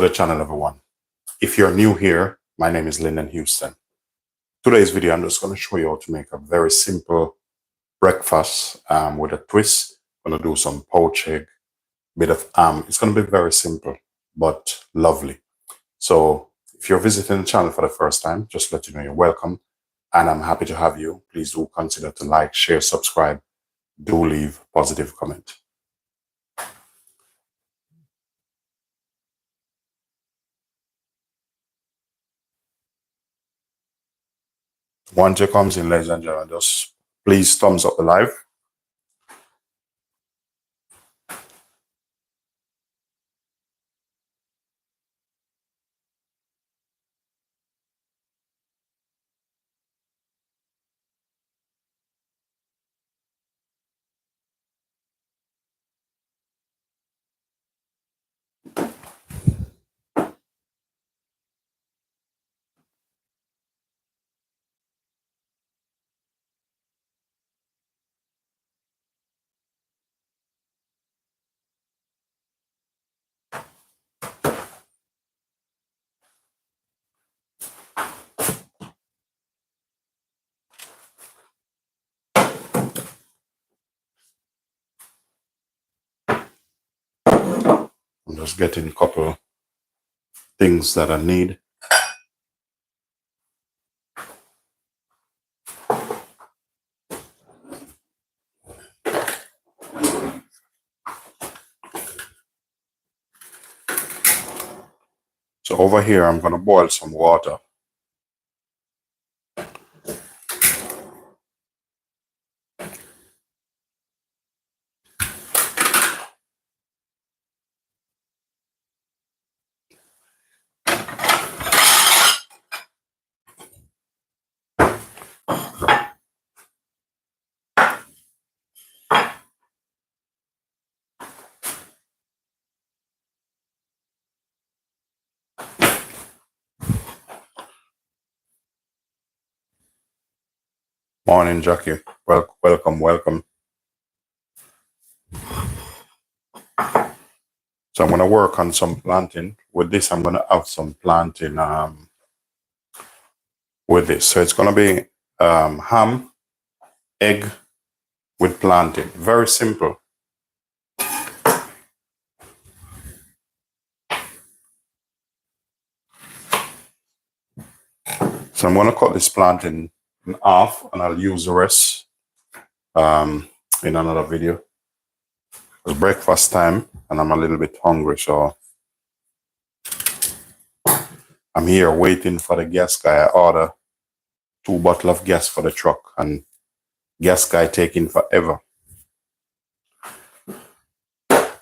to the channel, everyone. If you're new here, my name is Linden Houston. Today's video, I'm just going to show you how to make a very simple breakfast with a twist. I'm going to do some poached egg, bit of it's going to be very simple but lovely. So if you're visiting the channel for the first time, just let you know you're welcome, and I'm happy to have you. Please do consider to like, share, subscribe. Do leave a positive comment. Once it comes in, ladies and gentlemen, just please thumbs up the live. I'm just getting a couple things that I need. So over here, I'm going to boil some water. Morning, Jackie. Welcome. So I'm going to work on some plantain. With this, I'm going to have some plantain with this. So it's going to be ham, egg with plantain. Very simple. So I'm going to cut this plantain in half, and I'll use the rest in another video. It's breakfast time, and I'm a little bit hungry, so I'm here waiting for the gas guy. I ordered 2 bottles of gas for the truck, and gas guy taking forever.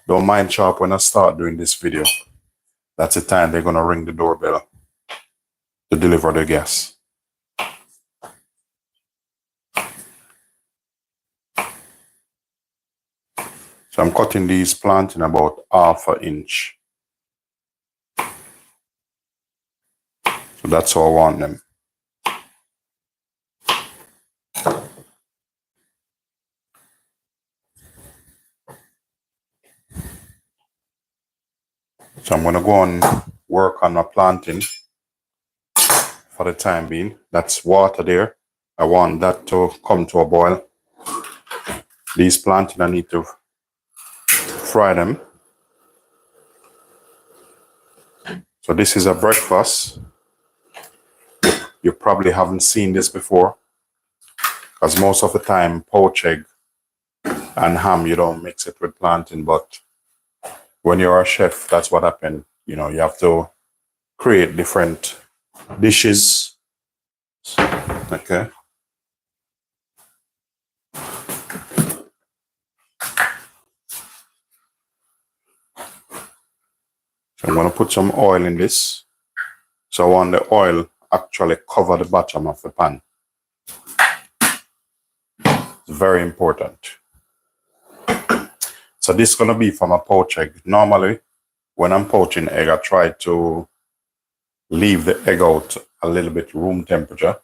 Don't mind sharp when I start doing this video. That's the time they're gonna ring the doorbell to deliver the gas. So I'm cutting these plantain about 1/2 inch. So that's how I want them. So I'm gonna go and work on my plantain for the time being. That's water there. I want that to come to a boil. These plantain, I need to fry them. So this is a breakfast. You probably haven't seen this before, because most of the time poached egg and ham, you don't mix it with plantain. But when you're a chef, that's what happens. You know, you have to create different dishes. Okay. So I'm going to put some oil in this. So I want the oil actually cover the bottom of the pan. It's very important. So this is going to be from a poached egg. Normally, when I'm poaching egg, I try to leave the egg out a little bit room temperature,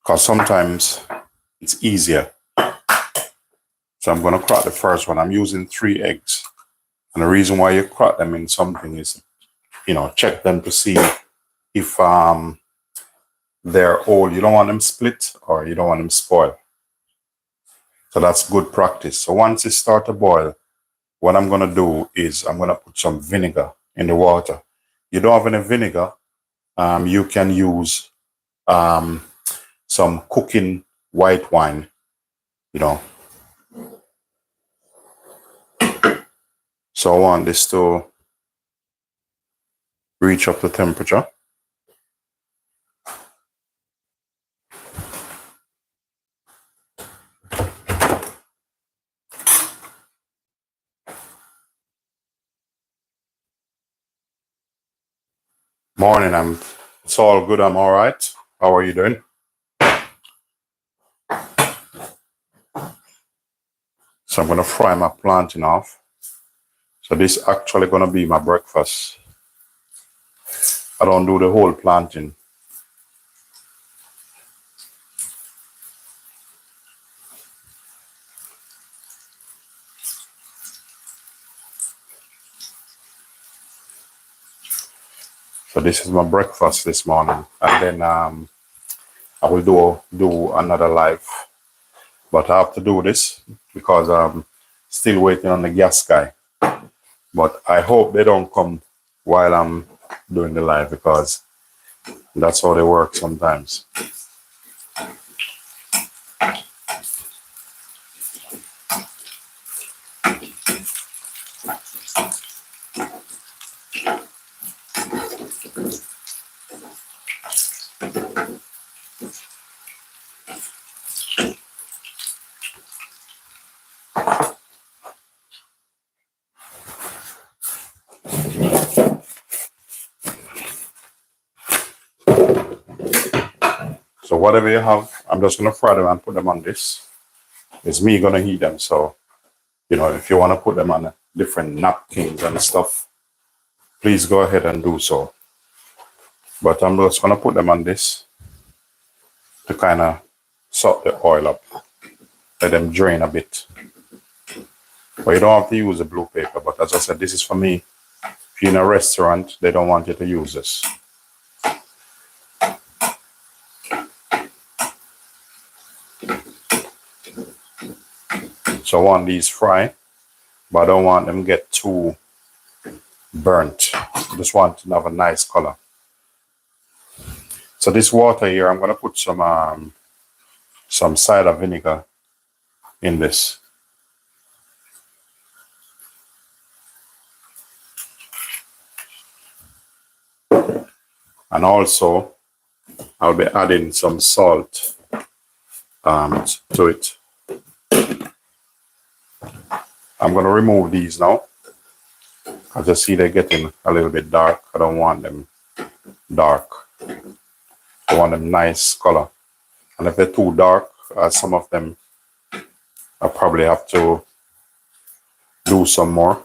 because sometimes it's easier. So I'm going to crack the first one. I'm using 3 eggs. And the reason why you crack them in something is, check them to see if they're old. You don't want them split or you don't want them spoiled. So that's good practice. So once it starts to boil, what I'm going to do is I'm going to put some vinegar in the water. You don't have any vinegar, you can use some cooking white wine, So I want this to reach up to temperature. Morning, it's all good, I'm all right. How are you doing? So I'm going to fry my plantain off. So this is actually going to be my breakfast. I don't do the whole plantain. So this is my breakfast this morning. And then I will do another live. But I have to do this because I'm still waiting on the gas guy. But I hope they don't come while I'm doing the live because that's how they work sometimes. So whatever you have, I'm just going to fry them and put them on this. It's me going to heat them. So, if you want to put them on different napkins and stuff, please go ahead and do so. But I'm just going to put them on this to kind of soak the oil up. Let them drain a bit. But you don't have to use the blue paper. But as I said, this is for me. If you're in a restaurant, they don't want you to use this. So I want these fry, but I don't want them get too burnt. I just want to have a nice color. So this water here, I'm going to put some cider vinegar in this. And also, I'll be adding some salt to it. I'm going to remove these now. I just see they're getting a little bit dark. I don't want them dark. I want them nice color. And if they're too dark, some of them, I probably have to do some more.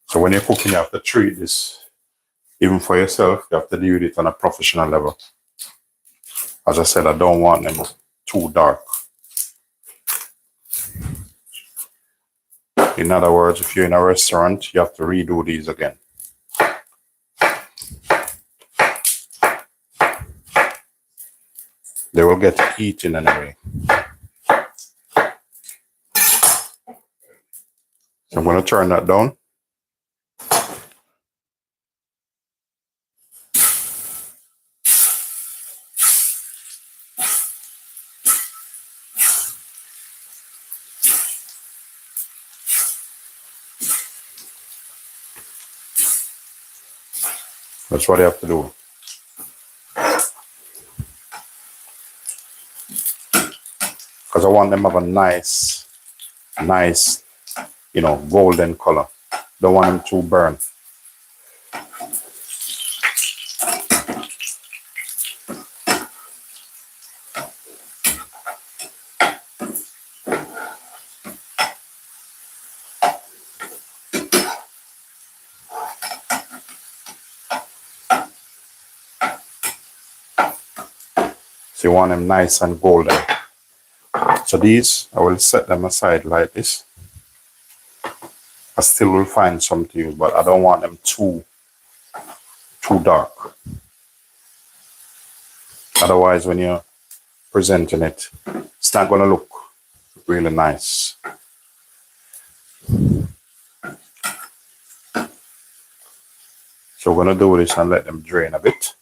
So when you're cooking, you have to treat this, even for yourself, you have to do it on a professional level. As I said, I don't want them too dark. In other words, if you're in a restaurant, you have to redo these again. They will get eaten anyway. So I'm going to turn that down. That's what you have to do. Because I want them to have a nice, golden color. Don't want them too burnt. So you want them nice and golden. So these, I will set them aside like this. I still will find some to use, but I don't want them too dark. Otherwise, when you're presenting it, it's not going to look really nice. So we're going to do this and let them drain a bit.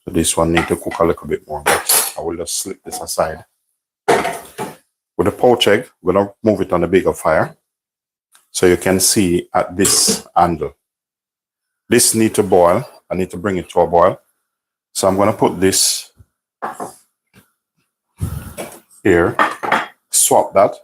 So this one needs to cook a little bit more, but I will just slip this aside. With the poached egg, we're going to move it on a bigger fire. So you can see at this handle. This needs to boil. I need to bring it to a boil. So I'm going to put this here, swap that.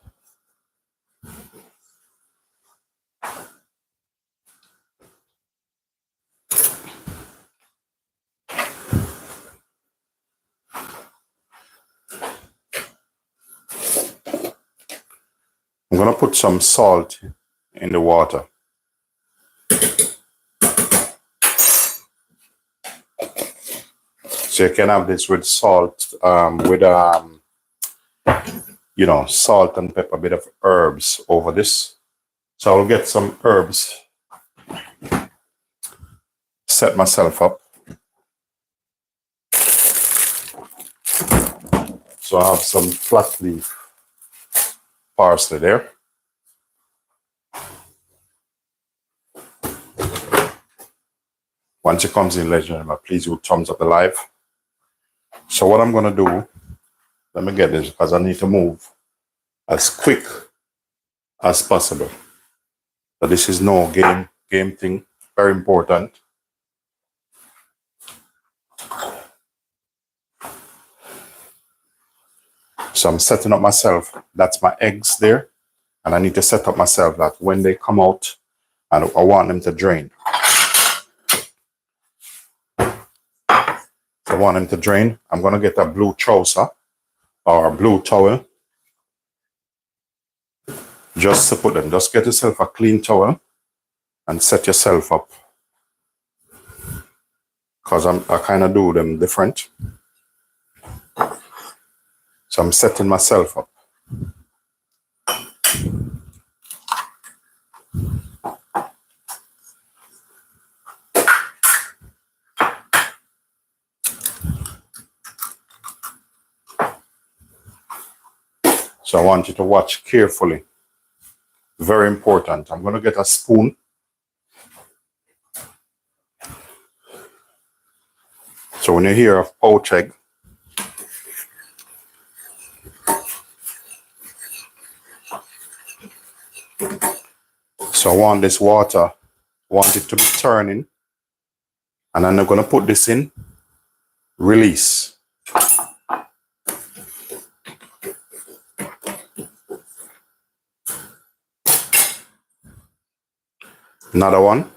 I'm going to put some salt in the water. So you can have this with salt, you know, salt and pepper, a bit of herbs over this. So I'll get some herbs, set myself up. So I have some flat leaf parsley there. Once it comes in, ladies and gentlemen, please do thumbs up the live. So what I'm going to do, let me get this because I need to move as quick as possible. So this is no game thing, very important. So I'm setting up myself, that's my eggs there. And I need to set up myself that when they come out, and I want them to drain. So I want them to drain. I'm going to get a blue trouser or a blue towel. Just to put them, just get yourself a clean towel and set yourself up. Because I kind of do them different. So I'm setting myself up. So I want you to watch carefully. Very important. I'm going to get a spoon. So when you hear of poached egg, so I want this water, I want it to be turning. And then I'm going to put this in, release. Another one.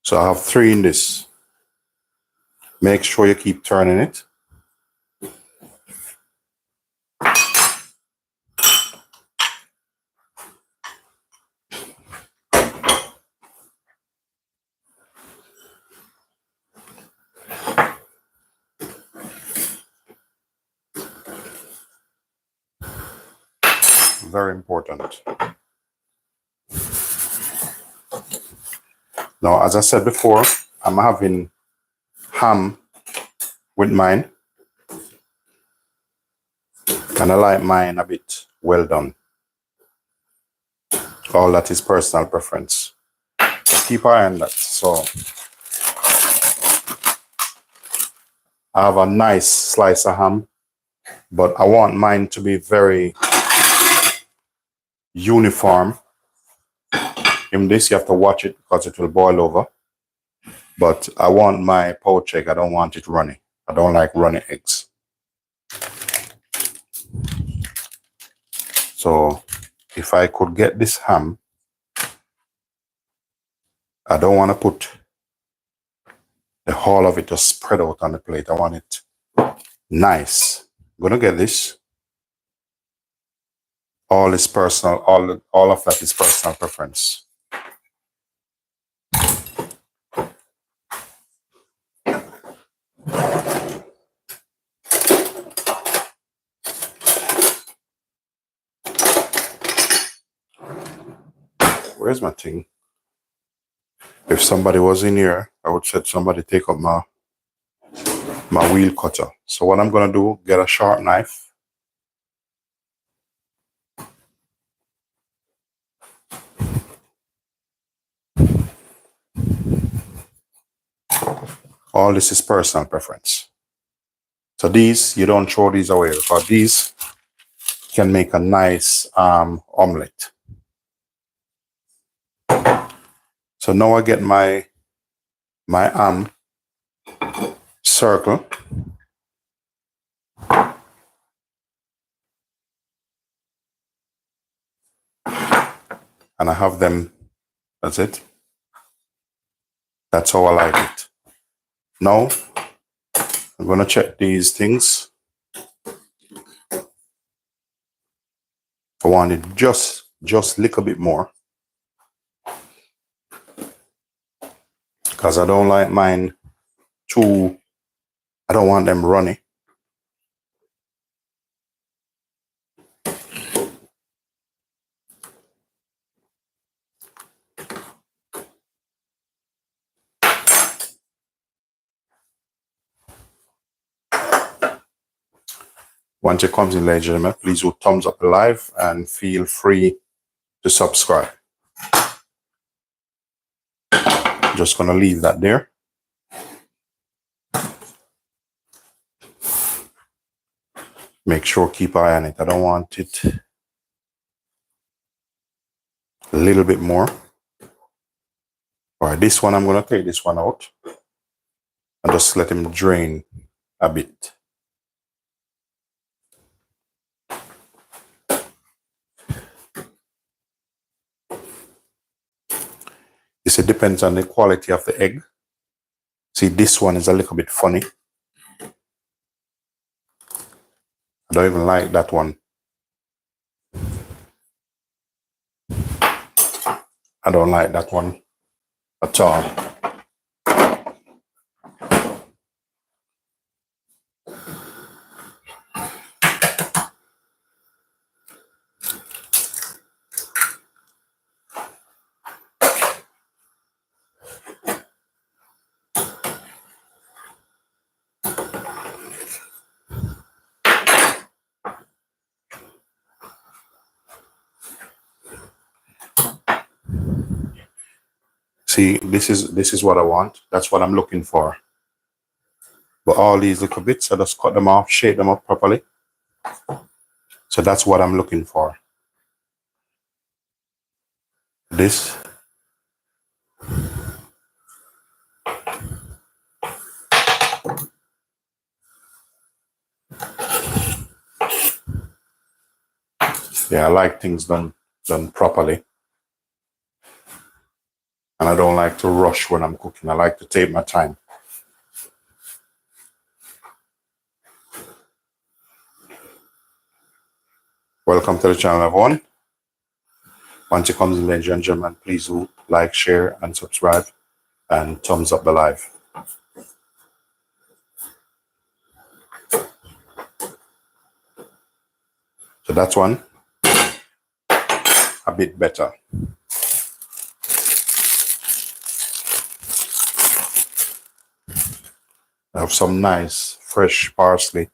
So I have 3 in this. Make sure you keep turning it. Very important. Now, as I said before, I'm having ham with mine. And I like mine a bit well done. All that is personal preference. So keep an eye on that. So I have a nice slice of ham, but I want mine to be very uniform. In this, you have to watch it because it will boil over. But I want my poached egg, I don't want it runny. I don't like runny eggs. So if I could get this ham, I don't want to put the whole of it just spread out on the plate. I want it nice. I'm gonna get this. All is personal, all of that is personal preference. Where's my thing? If somebody was in here, I would say somebody take up my wheel cutter. So what I'm gonna do, get a sharp knife. All this is personal preference. So these, you don't throw these away because these can make a nice omelette. So now I get my circle. And I have them, that's it. That's how I like it. Now, I'm gonna check these things. I want it just a little bit more. Because I don't like mine too, I don't want them runny. Once it comes in, ladies and gentlemen, please do thumbs up the live and feel free to subscribe. Just gonna leave that there. Make sure keep eye on it. I don't want it a little bit more. All right, this one, I'm gonna take this one out and just let him drain a bit. This it depends on the quality of the egg. See, this one is a little bit funny. I don't even like that one. I don't like that one at all. See, this is what I want. That's what I'm looking for. But all these little bits, I just cut them off, shape them up properly. So that's what I'm looking for. This. Yeah, I like things done properly. And I don't like to rush when I'm cooking. I like to take my time. Welcome to the channel, everyone. Once it comes in, ladies and gentlemen, please do like, share, and subscribe, and thumbs up the live. So that's one a bit better. I have some nice fresh parsley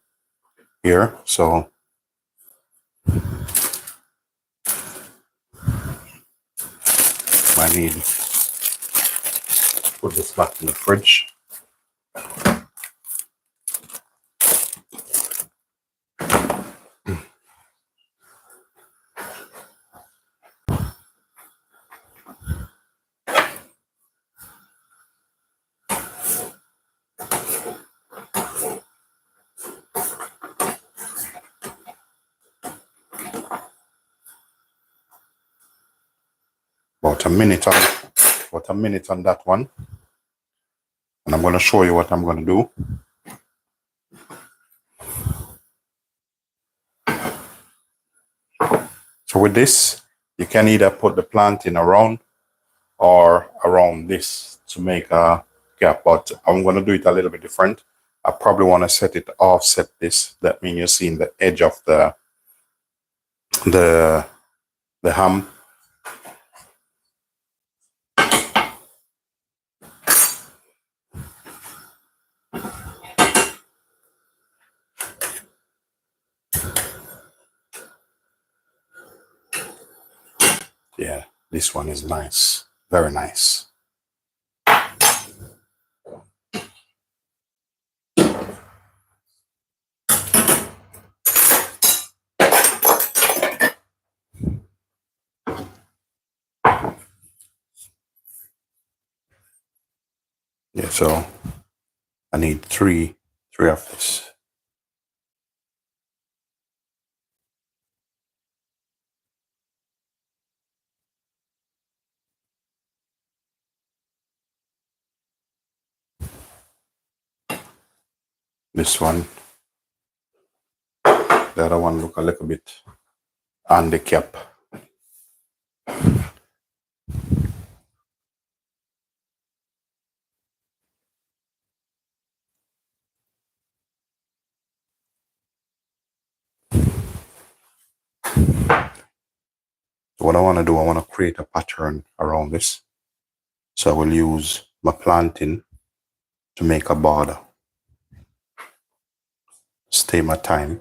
here, so I need to put this back in the fridge. About a minute on that one. And I'm going to show you what I'm going to do. So with this, you can either put the plantain around or around this to make a gap, but I'm going to do it a little bit different. I probably want to set it offset this. That means you're seeing the edge of the ham. Yeah, this one is nice. Very nice. Yeah, so I need three of this. This one. The other one look a little bit on the cap. So what I want to do, I want to create a pattern around this. So I will use my plantain to make a border. Stay my time.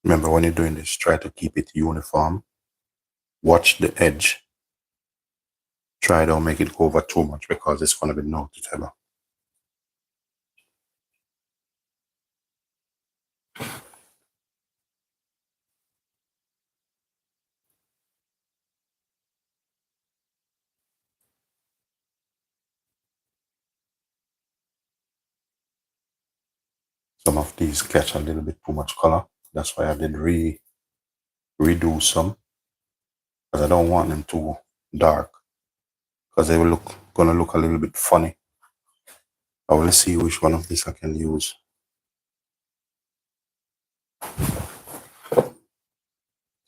Remember, when you're doing this, try to keep it uniform. Watch the edge. Try don't make it go over too much because it's going to be noticeable. Some of these catch a little bit too much color. That's why I did redo some, because I don't want them too dark, because they will gonna look a little bit funny. I will see which one of these I can use.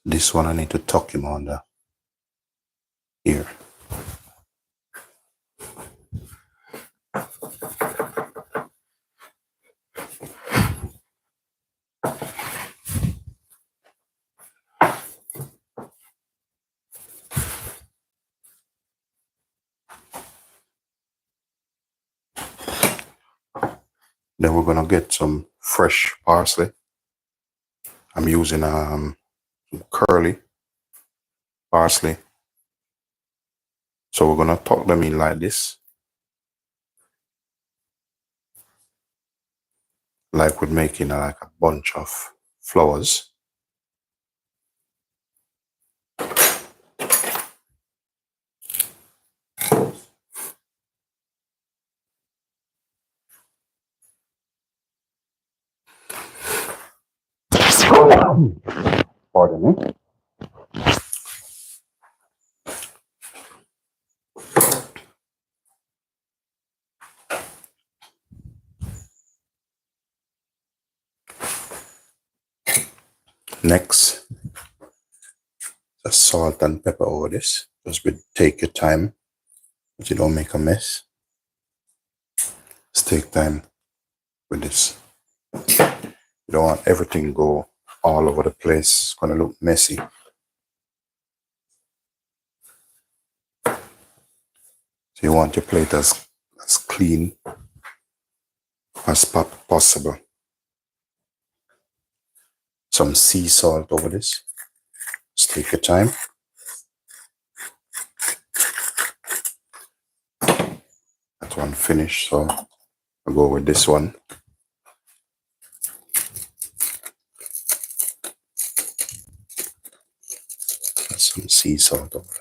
This one I need to tuck him under here. Then we're gonna get some fresh parsley. I'm using curly parsley. So we're gonna tuck them in like this, like we're making like a bunch of flowers. Pardon me. Next, the salt and pepper over this. Just take your time, but you don't make a mess. Just take time with this. You don't want everything go all over the place. It's gonna look messy. So you want your plate as clean as possible. Some sea salt over this. Just take your time. That one finished, so I'll go with this one. sea salt over it.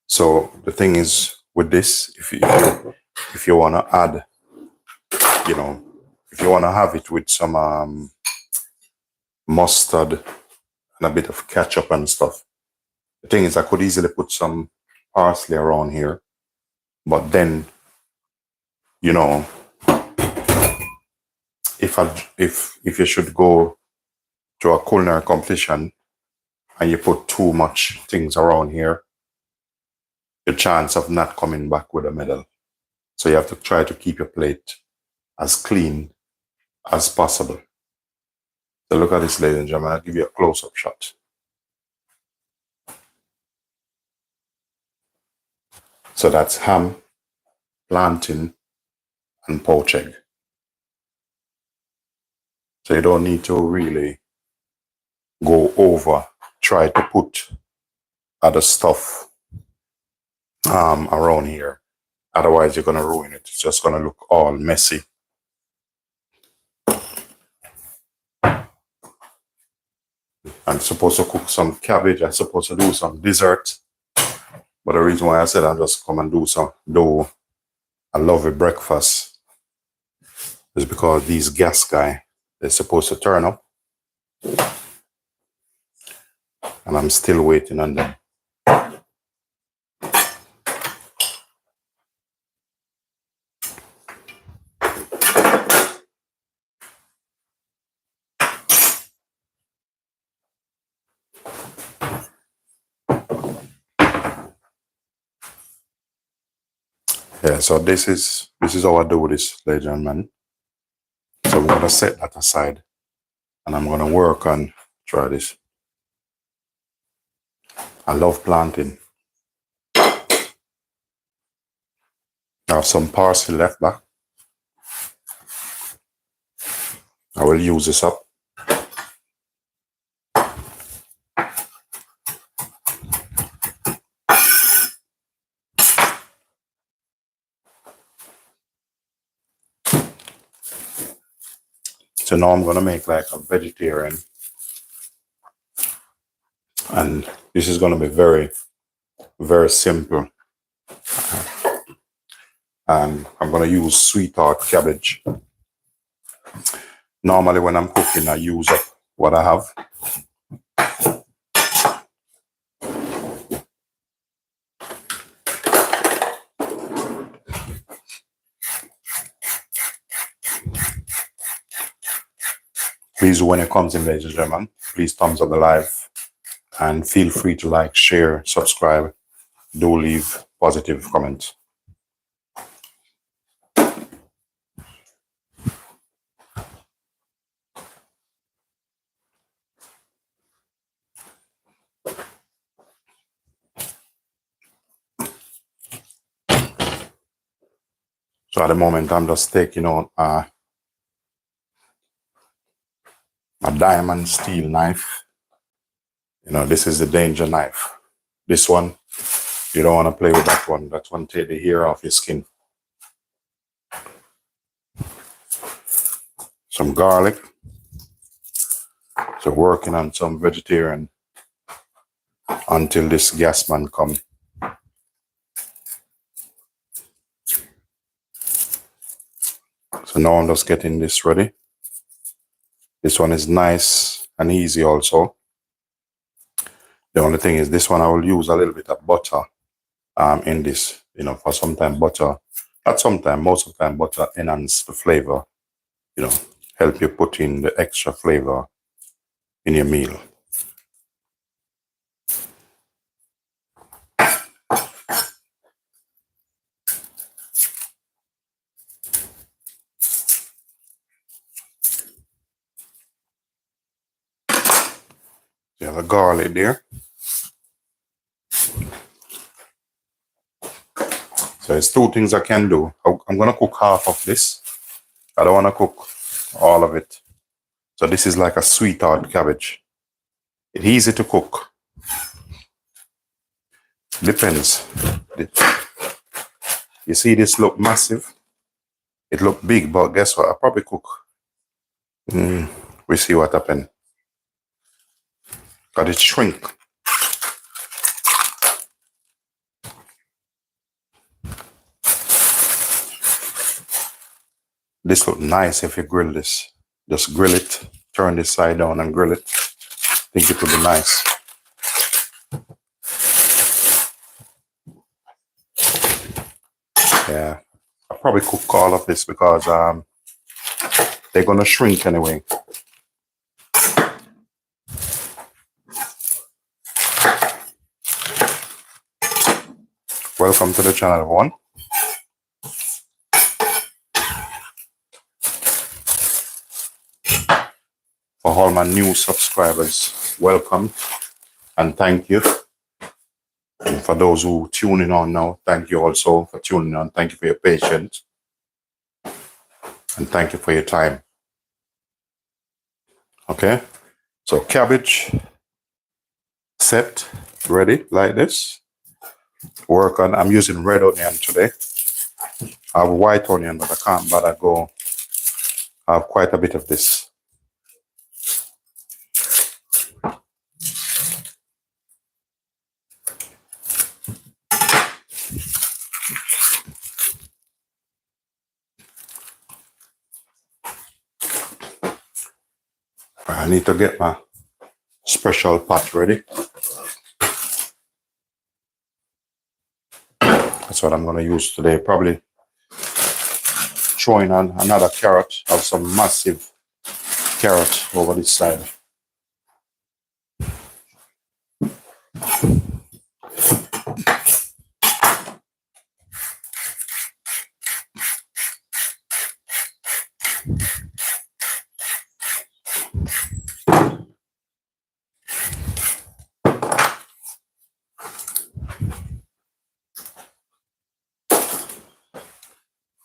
So the thing is with this, if you want to add, you know, if you want to have it with some mustard and a bit of ketchup and stuff, the thing is I could easily put some parsley around here, but then, you know, if you should go to a culinary competition and you put too much things around here, the chance of not coming back with a medal. So you have to try to keep your plate as clean as possible. So look at this, ladies and gentlemen. I'll give you a close-up shot. So that's ham, plantain, and poached egg. So you don't need to really go over, try to put other stuff around here. Otherwise, you're going to ruin it. It's just going to look all messy. I'm supposed to cook some cabbage. I'm supposed to do some dessert. But the reason why I said I'll just come and do a lovely breakfast is because these gas guy, they're supposed to turn up. And I'm still waiting on them. Yeah, so this is how I do this, ladies and gentlemen. So I'm gonna set that aside and I'm gonna work on try this. I love plantain. I have some parsley left back. I will use this up. So now I'm gonna make like a vegetarian. And this is gonna be very, very simple. And I'm gonna use sweetheart cabbage. Normally when I'm cooking, I use up what I have. Please, when it comes in, ladies and gentlemen, please thumbs up the live and feel free to like, share, subscribe. Do leave positive comments. So at the moment, I'm just taking out a diamond steel knife. You know, this is the danger knife. This one, you don't want to play with that one. That one take the hair off your skin. Some garlic. So working on some vegetarian until this gas man come. So now I'm just getting this ready. This one is nice and easy also. The only thing is this one I will use a little bit of butter in this, you know, for sometimes butter, not sometimes, most of the time butter enhance the flavor, you know, help you put in the extra flavor in your meal. You have a garlic there. So there's two things I can do. I'm going to cook half of this. I don't want to cook all of it. So this is like a sweetheart cabbage. It's easy to cook. Depends. You see this look massive? It look big, but guess what? I probably cook. We see what happened. Got it shrink. This look nice if you grill this. Just grill it, turn this side down and grill it. I think it will be nice. Yeah, I'll probably cook all of this because they're gonna shrink anyway. Welcome to the channel, everyone. For all my new subscribers, welcome and thank you. And for those who tuning on now, thank you also for tuning on. Thank you for your patience. And thank you for your time. Okay, so cabbage set, ready like this. Work on, I'm using red onion today. I have white onion, but I can't bother go. I have quite a bit of this. I need to get my special pot ready. That's what I'm going to use today. Probably throwing on another carrot. I have some massive carrot over this side.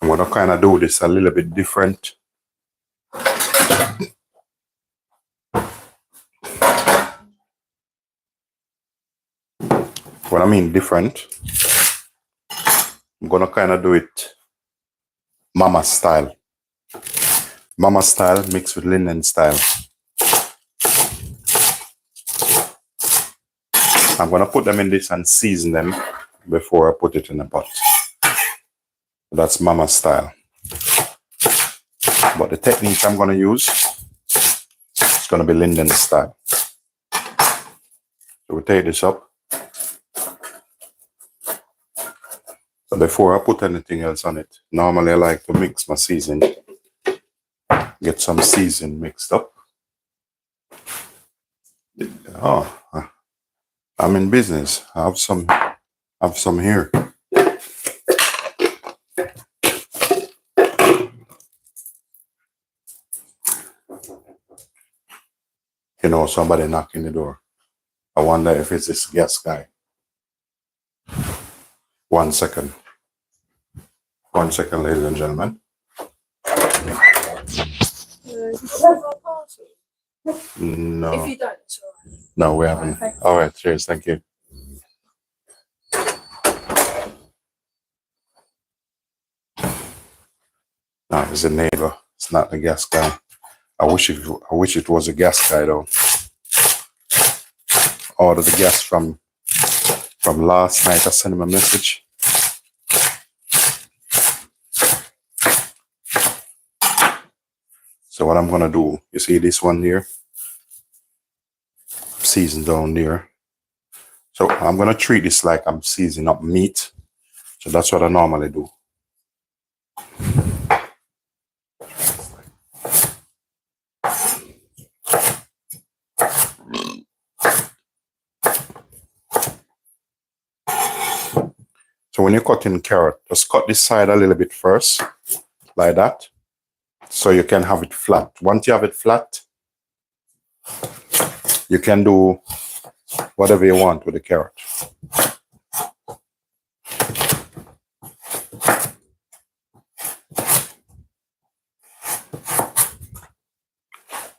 I'm going to kind of do this a little bit different. What I mean different, I'm going to kind of do it mama style. Mama style mixed with Linden style. I'm going to put them in this and season them before I put it in the pot. That's mama style. But the technique I'm going to use is going to be Linden style. So we take this up. So before I put anything else on it, normally I like to mix my seasoning. Get some seasoning mixed up. Oh, I'm in business. I have some here. You know, somebody knocking the door. I wonder if it's this guest guy. 1 second. 1 second, ladies and gentlemen. No. If you don't, it's all right. No, we haven't. Okay. All right, cheers. Thank you. No, it's a neighbor. It's not the gas guy. I wish it was a gas guy though. Ordered the gas from last night. I sent him a message. So what I'm gonna do, you see this one here? Seasoned down there. So I'm gonna treat this like I'm seasoning up meat. So that's what I normally do. So when you're cutting carrot, just cut this side a little bit first, like that, so you can have it flat. Once you have it flat, you can do whatever you want with the carrot.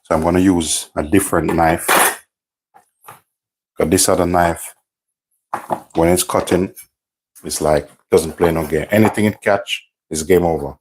So So I'm going to use a different knife. Because this other knife, when it's cutting, it's like, doesn't play no game. Anything it catch is game over.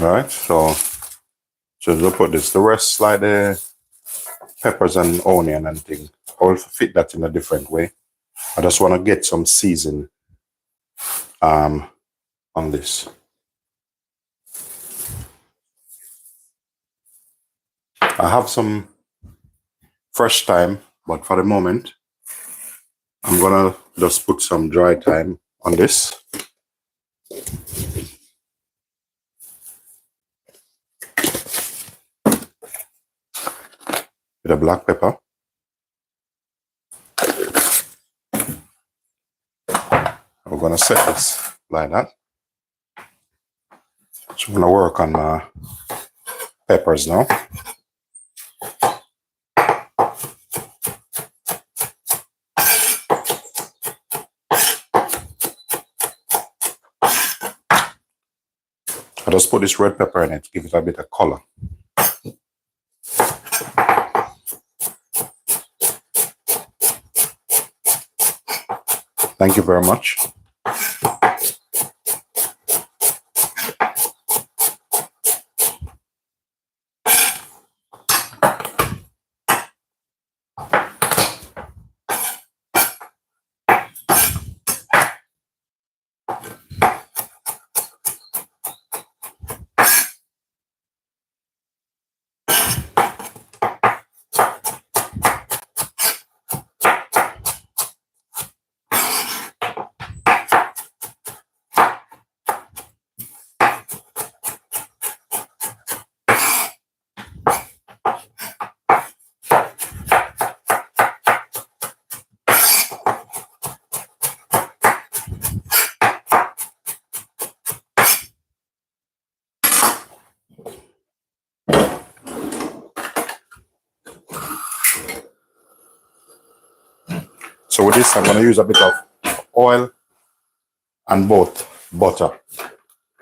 Alright, so we'll put this. The rest, like the peppers and onion and thing, I will fit that in a different way. I just want to get some season on this. I have some fresh thyme, but for the moment, I'm gonna just put some dry thyme on this. With a black pepper. We're gonna set this like that. So I'm gonna work on peppers now. I just put this red pepper in it to give it a bit of color. Thank you very much. So with this, I'm going to use a bit of oil and both butter.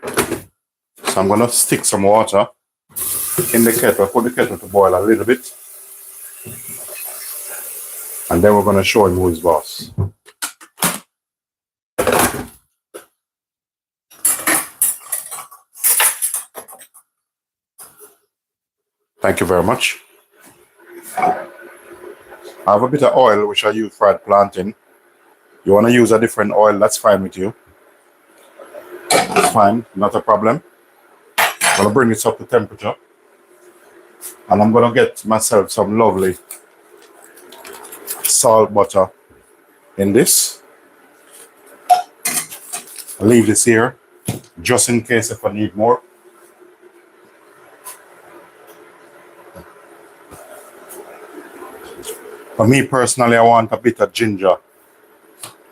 So I'm going to stick some water in the kettle, put the kettle to boil a little bit. And then we're going to show him who is boss. Thank you very much. I have a bit of oil which I use fried plantain. You want to use a different oil, that's fine with you. It's fine, not a problem. I'm going to bring this up to temperature. And I'm going to get myself some lovely salt butter in this. I'll leave this here just in case if I need more. For me personally, I want a bit of ginger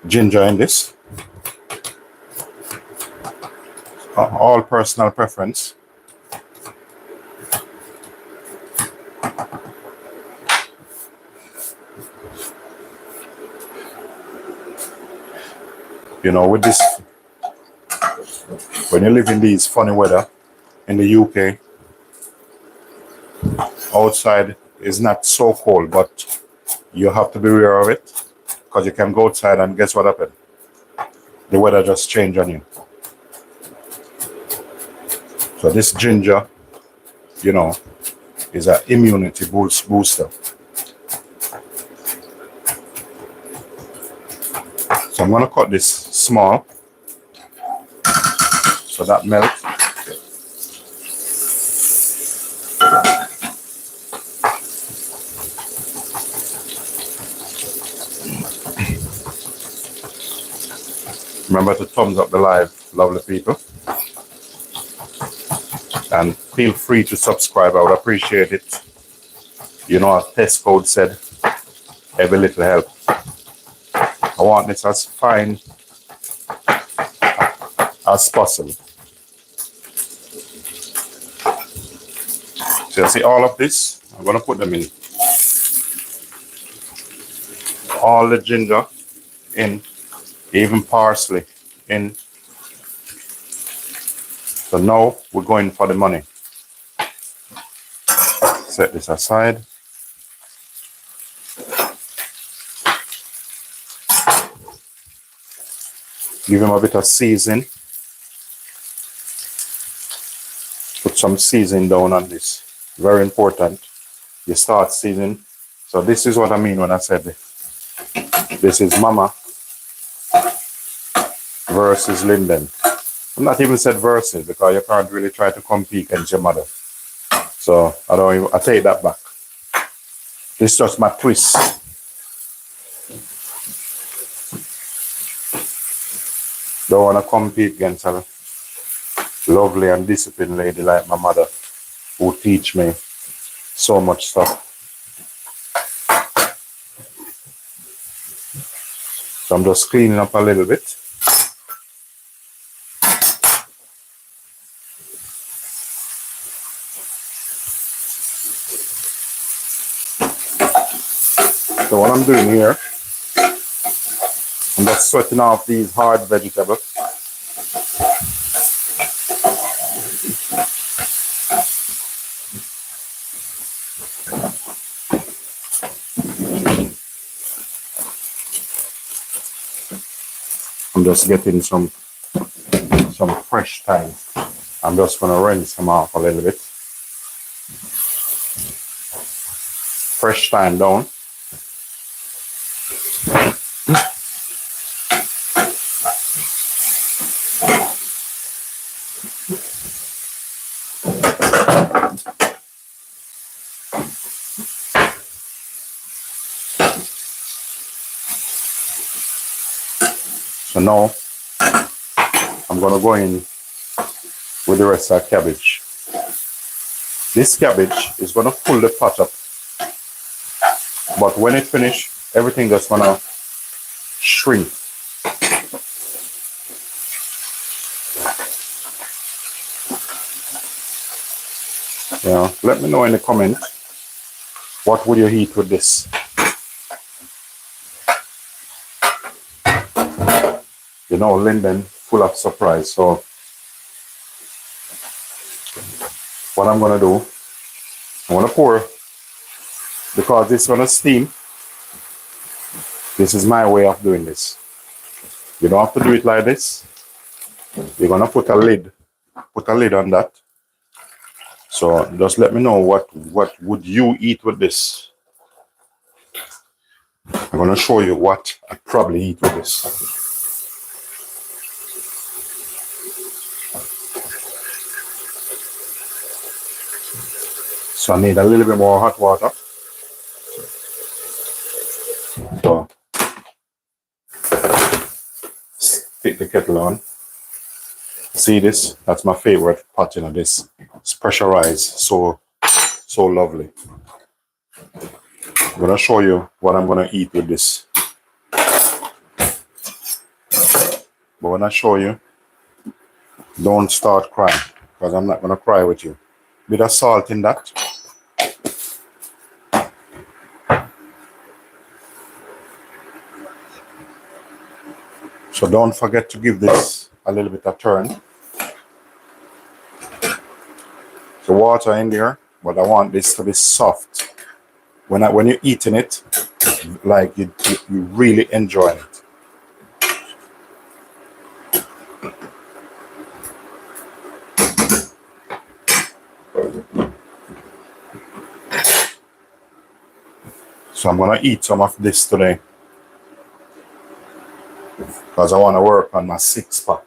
in this. All personal preference. You know, with this, when you live in these funny weather in the UK, outside is not so cold, but you have to be aware of it because you can go outside and guess what happened? The weather just changed on you. So this ginger, you know, is an immunity booster. So I'm going to cut this small so that melts. Remember to thumbs up the live, lovely people. And feel free to subscribe. I would appreciate it. You know, as test code said, every little help. I want this as fine as possible. So you see all of this, I'm going to put them in. All the ginger in, even parsley in. So now we're going for the money. Set this aside. Give him a bit of seasoning. Put some seasoning down on this. Very important. You start seasoning. So this is what I mean when I said this is Mama versus Linden. I'm not even said versus because you can't really try to compete against your mother. So I take that back. This is just my twist. Don't want to compete against a lovely and disciplined lady like my mother who teach me so much stuff. So I'm just cleaning up a little bit. So what I'm doing here, I'm just sweating off these hard vegetables. I'm just getting some fresh thyme. I'm just going to rinse them off a little bit. Fresh thyme down. So now I'm going to go in with the rest of the cabbage. This cabbage is going to pull the pot up. But when it finishes, everything just going to shrink. Yeah, let me know in the comments, what would you eat with this? You know, Linden full of surprise. So what I'm going to do, I'm going to pour, because this is going to steam. This is my way of doing this. You don't have to do it like this. You're going to put a lid on that. So just let me know what would you eat with this. I'm going to show you what I probably eat with this. So I need a little bit more hot water. So stick the kettle on. See this? That's my favorite pot, you know, this. It's pressurized, so lovely. I'm gonna show you what I'm gonna eat with this. But when I show you, don't start crying, because I'm not gonna cry with you. Bit of salt in that. So don't forget to give this a little bit of turn. The water in there, but I want this to be soft. When you're eating it, like you really enjoy it. So I'm gonna eat some of this today, because I want to work on my 6-pack.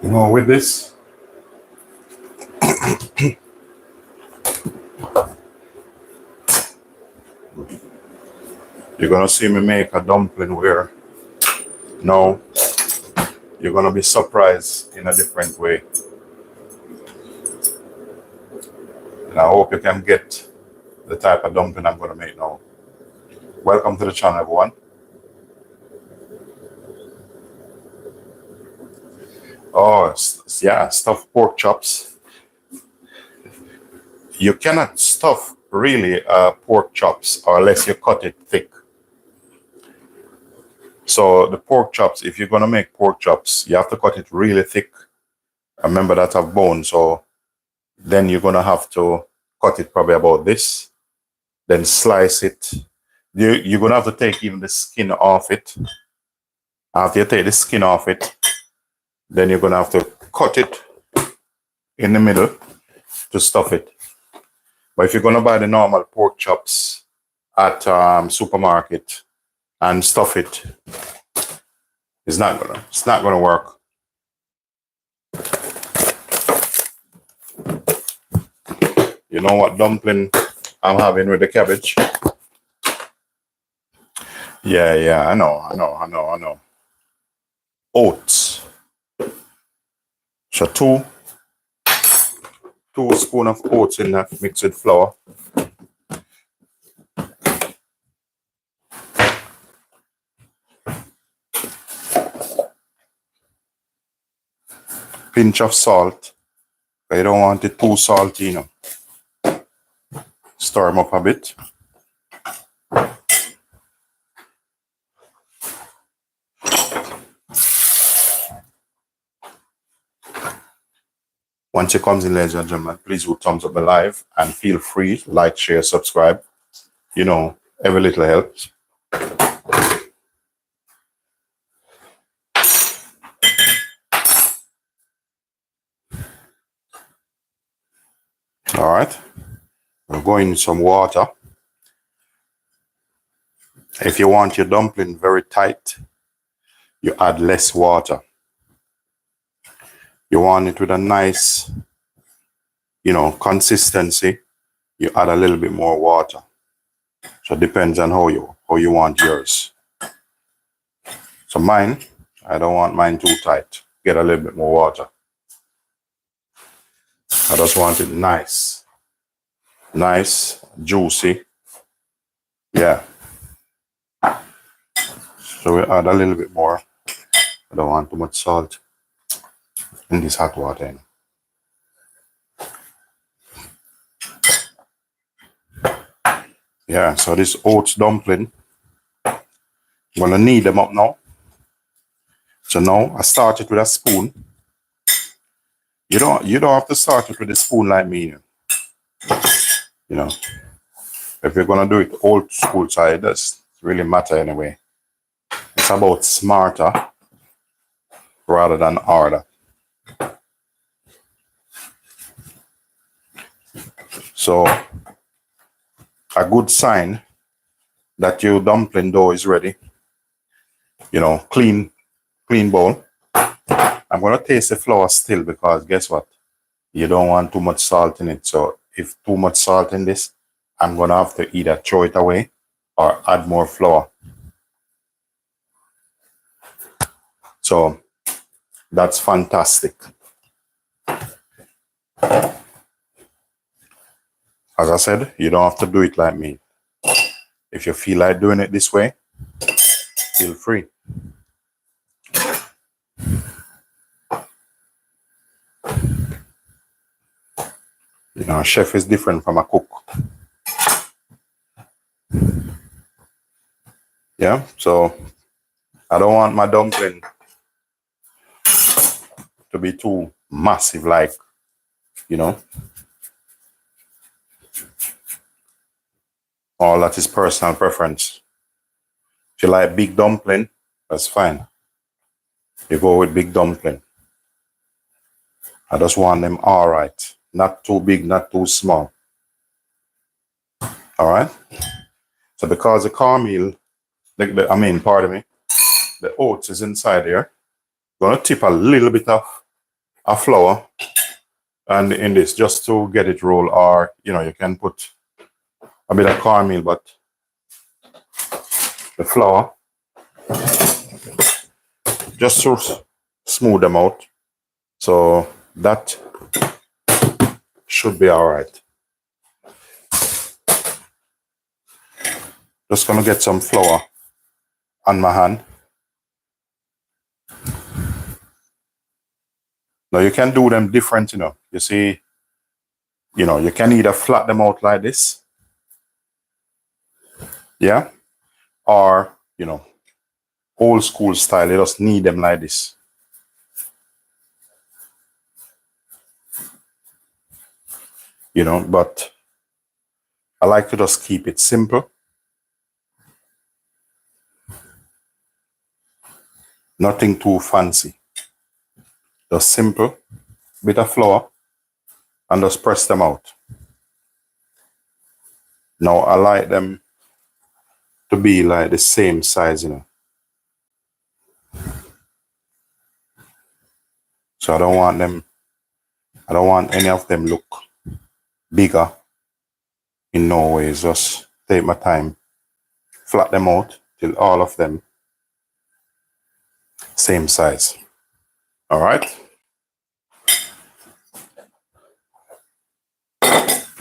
You know, with this, you're gonna see me make a dumpling where now you're gonna be surprised in a different way. And I hope you can get the type of dumpling I'm gonna make now. Welcome to the channel, everyone. Oh, yeah, stuffed pork chops. You cannot stuff really pork chops unless you cut it thick. So the pork chops, if you're gonna make pork chops, you have to cut it really thick. Remember that have bone, so then you're gonna have to cut it probably about this, then slice it. You're gonna have to take even the skin off it. After you take the skin off it, then you're gonna have to cut it in the middle to stuff it. But if you're gonna buy the normal pork chops at supermarket and stuff it, it's not gonna work. You know what dumpling I'm having with the cabbage? Yeah, I know. Oats. So two spoons of oats in that mixed with flour. Pinch of salt. I don't want it too salty, you know. Stir them up a bit. Once it comes in, ladies and gentlemen, please do thumbs up the live and feel free, like, share, subscribe. You know, every little helps. All right. We're going some water. If you want your dumpling very tight, you add less water. You want it with a nice, you know, consistency, you add a little bit more water. So it depends on how you want yours. So mine, I don't want mine too tight. Get a little bit more water. I just want it nice, juicy. Yeah. So we add a little bit more. I don't want too much salt in this hot water. Yeah, so this oats dumpling, I'm gonna knead them up now. So now I start it with a spoon. You don't have to start it with a spoon like me. You know, if you're gonna do it old school style, it doesn't really matter anyway. It's about smarter rather than harder. So a good sign that your dumpling dough is ready. You know, clean bowl. I'm gonna taste the flour still because guess what? You don't want too much salt in it. So if too much salt in this, I'm gonna have to either throw it away or add more flour. So that's fantastic. As I said, you don't have to do it like me. If you feel like doing it this way, feel free. You know, a chef is different from a cook. Yeah, so I don't want my dumpling to be too massive, like, you know. All that is personal preference. If you like big dumpling, that's fine. You go with big dumpling. I just want them all right. Not too big, not too small. All right. So because the cornmeal, pardon me, the oats is inside here, I'm gonna tip a little bit of a flour and in this just to get it rolled, or you know, you can put a bit of cornmeal, but the flour just to smooth them out. So that should be all right. Just gonna get some flour on my hand. Now you can do them different, you know. You see, you know, you can either flat them out like this, yeah, or you know, old school style, you just knead them like this. You know, but I like to just keep it simple. Nothing too fancy. Just simple, bit of flour, and just press them out. Now I like them to be like the same size, you know. So I don't want any of them look bigger in no ways. Just take my time, flat them out till all of them same size. All right.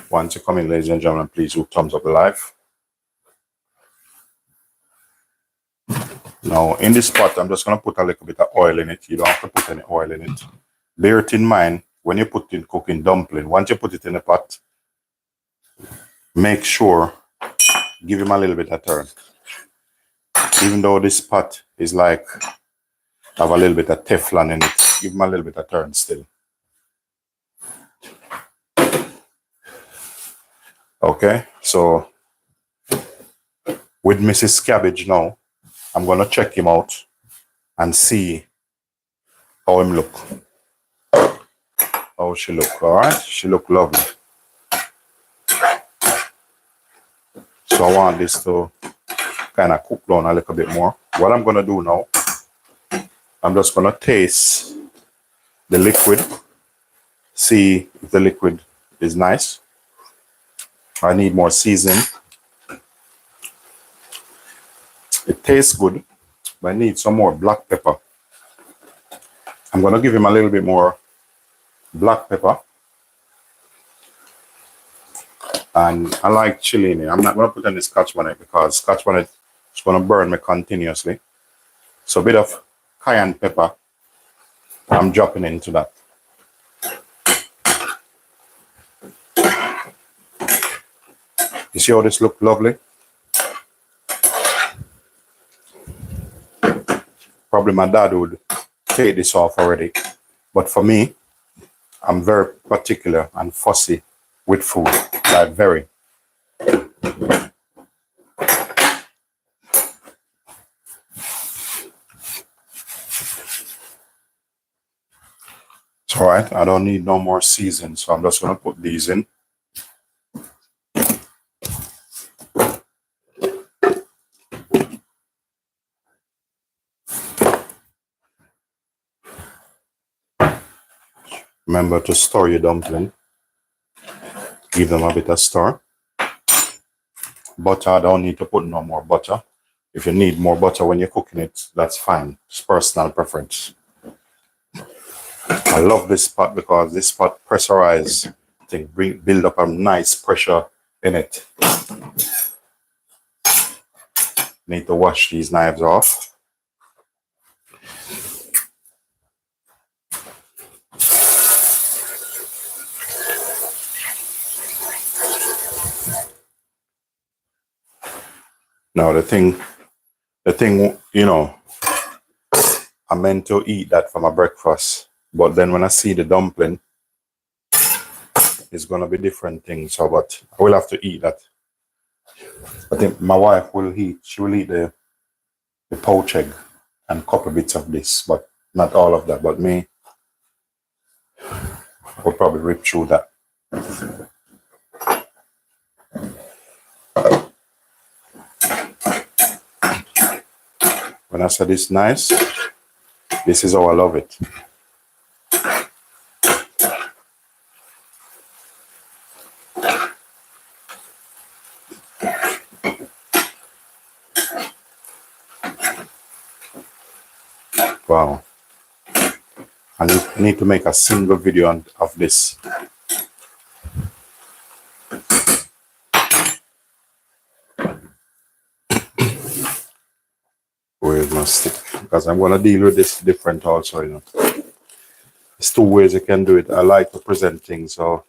Once you come in, ladies and gentlemen, please do thumbs up the live. Now in this pot, I'm just gonna put a little bit of oil in it. You don't have to put any oil in it. Bear it in mind when you put in cooking dumpling. Once you put it in the pot, make sure give him a little bit of turn. Even though this pot is like have a little bit of Teflon in it, give him a little bit of turn still. Okay, so with Mrs. Cabbage now, I'm gonna check him out and see how him look. How she look, all right? She look lovely. So I want this to kind of cook down a little bit more. What I'm gonna do now, I'm just gonna taste the liquid, see if the liquid is nice. I need more seasoning. It tastes good, but I need some more black pepper. I'm gonna give him a little bit more black pepper. And I like chili in it. I'm not gonna put any scotch bonnet because scotch bonnet is gonna burn me continuously. So a bit of cayenne pepper, I'm dropping into that. You see how this looks lovely? Probably my dad would take this off already. But for me, I'm very particular and fussy with food. Like very. It's all right. I don't need no more season. So I'm just going to put these in. Remember to store your dumpling. Give them a bit of stir. Butter, I don't need to put no more butter. If you need more butter when you're cooking it, that's fine. It's personal preference. I love this pot because this pot pressurized thing, build up a nice pressure in it. Need to wash these knives off. Now the thing, you know, I meant to eat that for my breakfast, but then when I see the dumpling, it's gonna be different things. So, but I will have to eat that. I think my wife will eat. She will eat the poached egg and a couple bits of this, but not all of that. But me, I will probably rip through that. When I said it's nice, this is how I love it. And you need to make a single video of this. Where's my stick? Because I'm going to deal with this different also, you know. There's two ways you can do it. I like to present things, so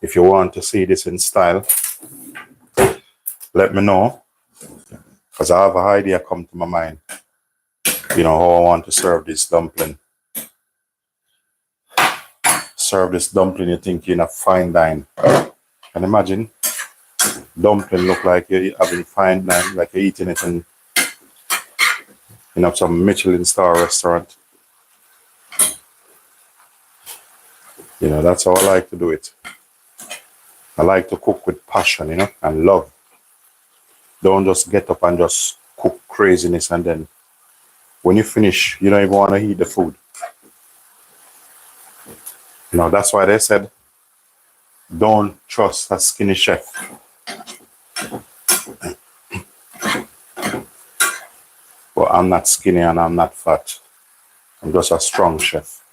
if you want to see this in style, let me know. Because I have an idea come to my mind. You know, how I want to serve this dumpling. Serve this dumpling, you think you're in a fine dine. And imagine, dumpling look like you're having fine dine, like you're eating it in, you know, some Michelin star restaurant. You know, that's how I like to do it. I like to cook with passion, you know, and love. Don't just get up and just cook craziness, and then when you finish, you don't even want to eat the food. You know, that's why they said, don't trust a skinny chef. But I'm not skinny and I'm not fat. I'm just a strong chef.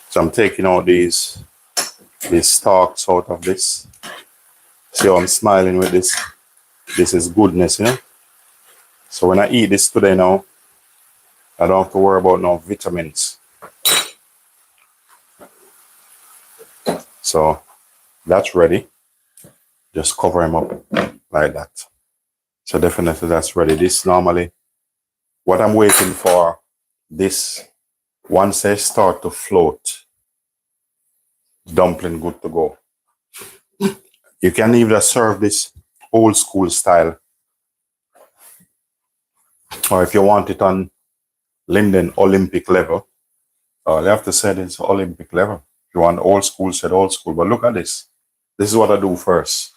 So I'm taking out these stalks out of this. See how I'm smiling with this? This is goodness, you know? So when I eat this today now, I don't have to worry about no vitamins. So that's ready. Just cover them up like that. So definitely that's ready. This normally, what I'm waiting for, this, once they start to float, dumpling good to go. You can either serve this old school style, or if you want it on Linden Olympic level, they have to say it's Olympic level. If you want old school, said old school. But look at this. This is what I do first.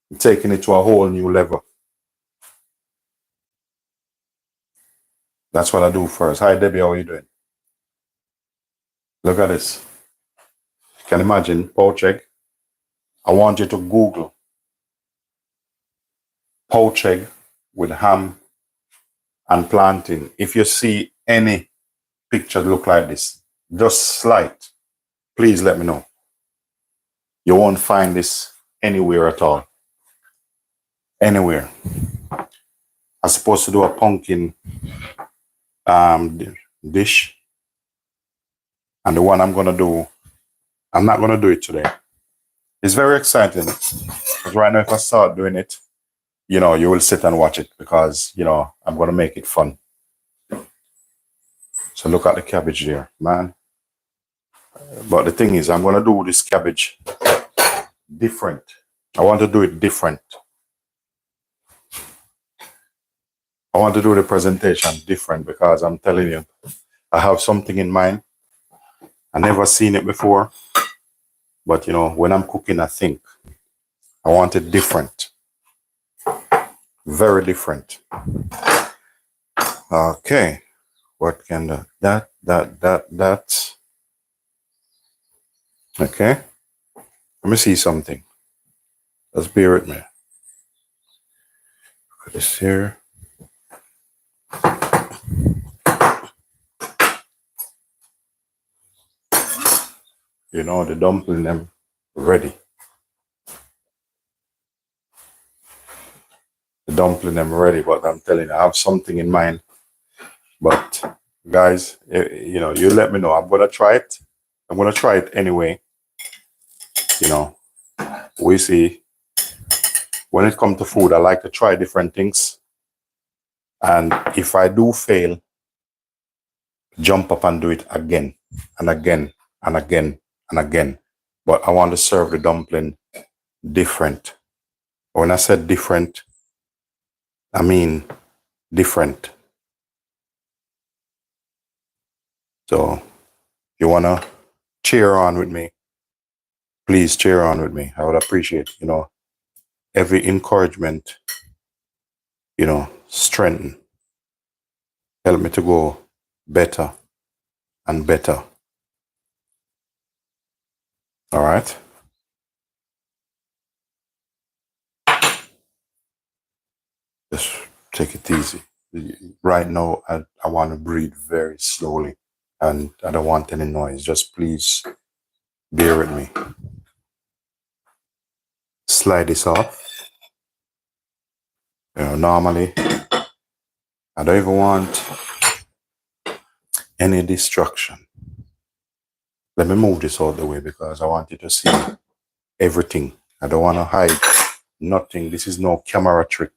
I'm taking it to a whole new level. That's what I do first. Hi, Debbie, how are you doing? Look at this. You can imagine poached egg. I want you to Google poached egg with ham and plantain. If you see any picture look like this, just slight, please let me know. You won't find this anywhere at all. Anywhere. I'm supposed to do a pumpkin dish. And the one I'm going to do, I'm not going to do it today. It's very exciting. Because right now, if I start doing it, you know, you will sit and watch it because, you know, I'm going to make it fun. So look at the cabbage there, man. But the thing is, I'm going to do this cabbage different. I want to do it different. I want to do the presentation different because I'm telling you, I have something in mind. I never seen it before. But, you know, when I'm cooking, I think I want it different. Very different. Okay. What can that. Okay. Let me see something. Let's bear with me. Look at this here. You know, the dumpling them ready. The dumpling them ready, but I'm telling you, I have something in mind. But guys, you know, you let me know. I'm gonna try it. I'm gonna try it anyway. You know, we see. When it comes to food, I like to try different things. And if I do fail, jump up and do it again and again and again and again. But I want to serve the dumpling different. When I said different, I mean different. So you want to cheer on with me, please cheer on with me. I would appreciate, you know, every encouragement, you know, strengthen. Help me to go better and better. All right. Just take it easy. Right now, I want to breathe very slowly, and I don't want any noise. Just please bear with me. Slide this off. Normally, I don't even want any distraction. Let me move this out of the way because I want you to see everything. I don't want to hide nothing. This is no camera trick.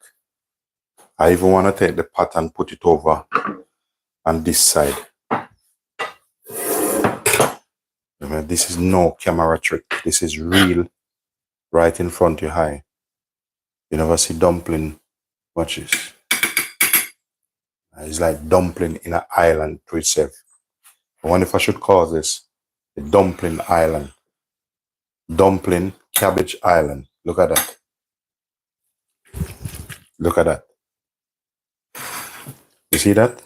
I even want to take the pot and put it over on this side. This is no camera trick. This is real, right in front of your eye. You never see dumpling. Watch this. It's like dumpling in an island to itself. I wonder if I should call this the dumpling island. Dumpling cabbage island. Look at that. Look at that. You see that?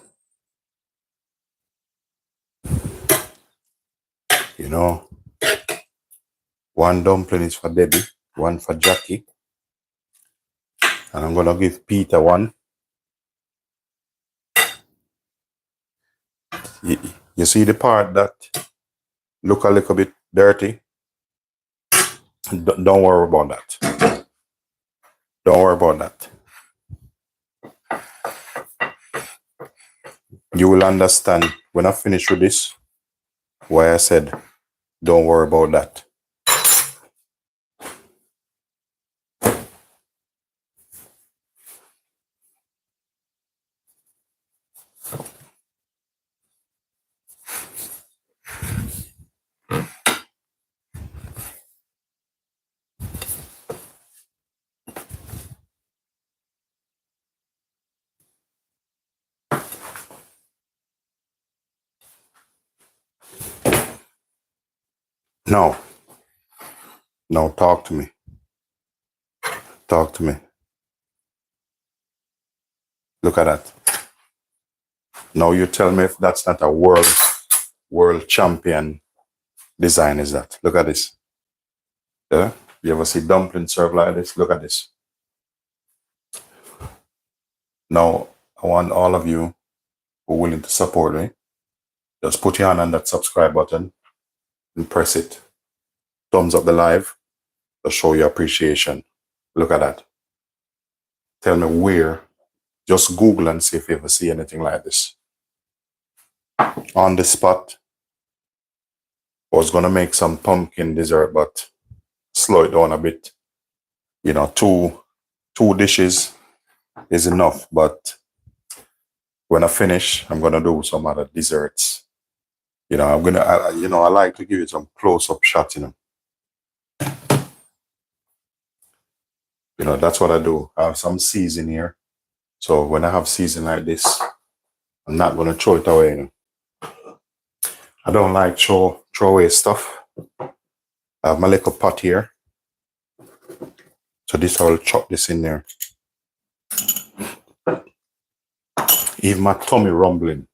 You know, one dumpling is for Debbie, one for Jackie. And I'm going to give Peter one. You see the part that look a little bit dirty? Don't worry about that. Don't worry about that. You will understand when I finish with this why I said don't worry about that. Now talk to me. Talk to me. Look at that. Now you tell me if that's not a world champion design, is that? Look at this. Yeah? You ever see dumplings served like this? Look at this. Now, I want all of you who are willing to support me, just put your hand on that subscribe button and press it. Thumbs up the live to show your appreciation. Look at that. Tell me where. Just Google and see if you ever see anything like this. On the spot, I was going to make some pumpkin dessert, but slow it down a bit. You know, two dishes is enough, but when I finish, I'm going to do some other desserts. You know, I like to give you some close-up shots, you know. You know, that's what I do. I have some season here. So when I have season like this, I'm not going to throw it away, you know. I don't like throw away stuff. I have my little pot here. So this, I will chop this in there. Even my tummy rumbling.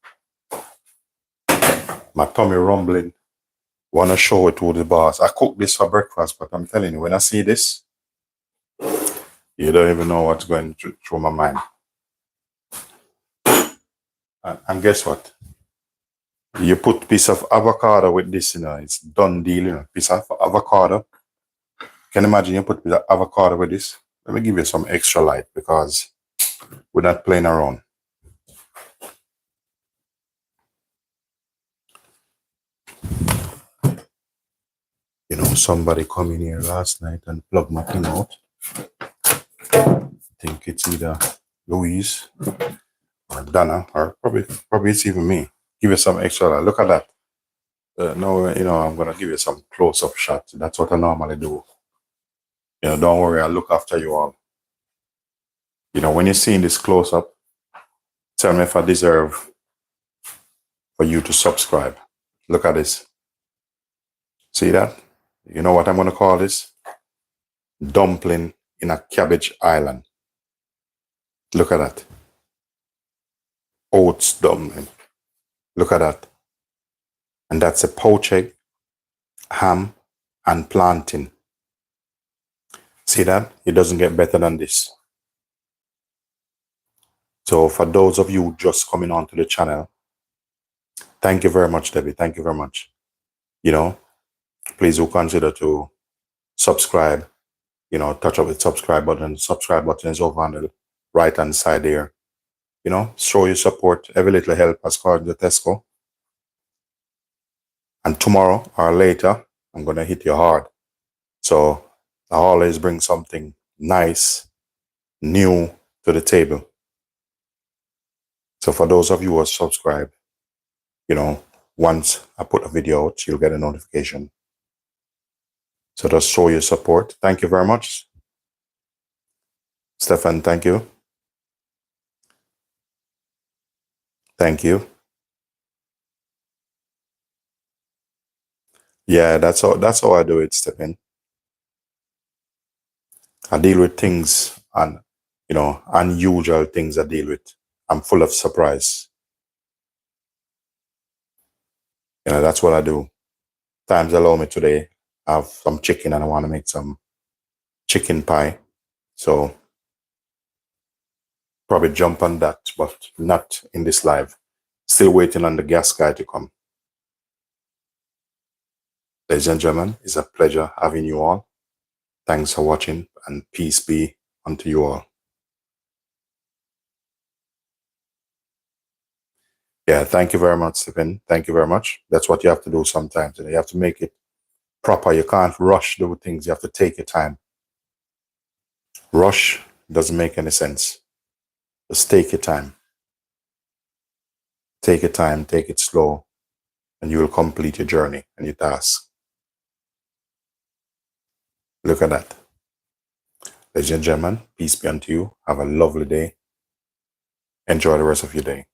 Want to show it to the boss. I cook this for breakfast, but I'm telling you, when I see this, you don't even know what's going through my mind. And guess what? You put piece of avocado with this, you know, it's done deal, you know, piece of avocado. Can you imagine you put piece of avocado with this? Let me give you some extra light because we're not playing around. You know, somebody come in here last night and plug my thing out. I think it's either Louise or Donna, or probably it's even me. Give you some extra light. Look at that. No, you know, I'm going to give you some close-up shots. That's what I normally do. You know, don't worry, I'll look after you all. You know, when you're seeing this close-up, tell me if I deserve for you to subscribe. Look at this. See that? You know what I'm going to call this? Dumpling in a cabbage island. Look at that. Oats dumpling. Look at that. And that's a poached, ham, and plantain. See that? It doesn't get better than this. So for those of you just coming onto the channel, thank you very much, Debbie. Thank you very much. You know, please do consider to subscribe, you know, touch up the subscribe button. Subscribe button is over on the right hand side there. You know, show your support. Every little help has caused the Tesco. And tomorrow or later, I'm going to hit you hard. So I always bring something nice, new to the table. So for those of you who are subscribed, you know, once I put a video out, you'll get a notification. So just show your support. Thank you very much. Stefan, thank you. Thank you. Yeah, that's how I do it, Stephen. I deal with things and, you know, unusual things I deal with. I'm full of surprise. You know, that's what I do. Times allow me today. I have some chicken and I want to make some chicken pie. So probably jump on that, but not in this live. Still waiting on the gas guy to come. Ladies and gentlemen, it's a pleasure having you all. Thanks for watching and peace be unto you all. Yeah, thank you very much, Stephen. Thank you very much. That's what you have to do sometimes. You have to make it proper. You can't rush do things. You have to take your time. Rush doesn't make any sense. Just take your time. Take your time, take it slow, and you will complete your journey and your task. Look at that. Ladies and gentlemen, peace be unto you. Have a lovely day. Enjoy the rest of your day.